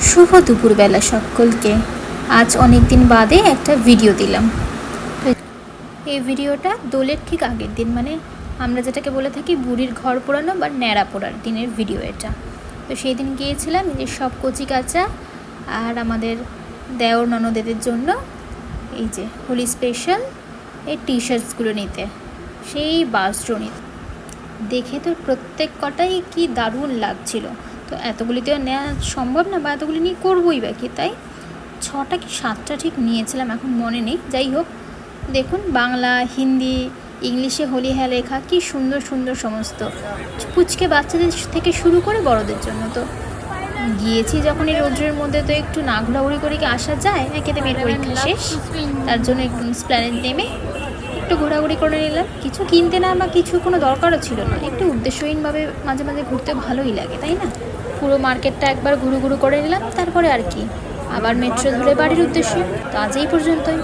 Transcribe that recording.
শুভ দুপুরবেলা সকলকে। আজ অনেক দিন বাদে একটা ভিডিও দিলাম। এই ভিডিওটা দোলের ঠিক আগের দিন, মানে আমরা যেটাকে বলে থাকি বুড়ির ঘর পোড়ানো বা ন্যাড়া পোড়ার দিনের ভিডিও এটা। তো সেই দিন গিয়েছিলাম যে সব কচি কাঁচা আর আমাদের দেওর ননদেদের জন্য এই যে হোলি স্পেশাল এই টি শার্টসগুলো নিতে, সেই বাসজনিত দেখে তো প্রত্যেক কটাই কি দারুণ লাগছিল। তো এতগুলি তো নেওয়া সম্ভব না, বা এতগুলি নিয়ে করবোই বা কি, তাই 6টা কি 7টা ঠিক নিয়েছিলাম, এখন মনে নেই। যাই হোক, দেখুন বাংলা, হিন্দি, ইংলিশে হোলি হ্যাঁ লেখা, কি সুন্দর সুন্দর সমস্ত, পুচকে বাচ্চাদের থেকে শুরু করে বড়দের জন্য। তো গিয়েছি যখন এই রোদ্রের মধ্যে, তো একটু না ঘোরাঘুরি করে কি আসা যায়? একেতে মেয়ের পরীক্ষা শেষ, তার জন্য একটু স্প্ল্যানেড নেমে একটু ঘোরাঘুরি করে নিলাম। কিছু কিনতে না বা কিছু কোনো দরকারও ছিল না, একটু উদ্দেশ্যহীনভাবে মাঝে মাঝে ঘুরতে ভালোই লাগে, তাই না? পুরো মার্কেটটা একবার ঘুরু ঘুরু করে নিলাম, তারপরে আর কি আবার মেট্রো ধরে বাড়ির উদ্দেশ্যে। তো আজ এই পর্যন্তই।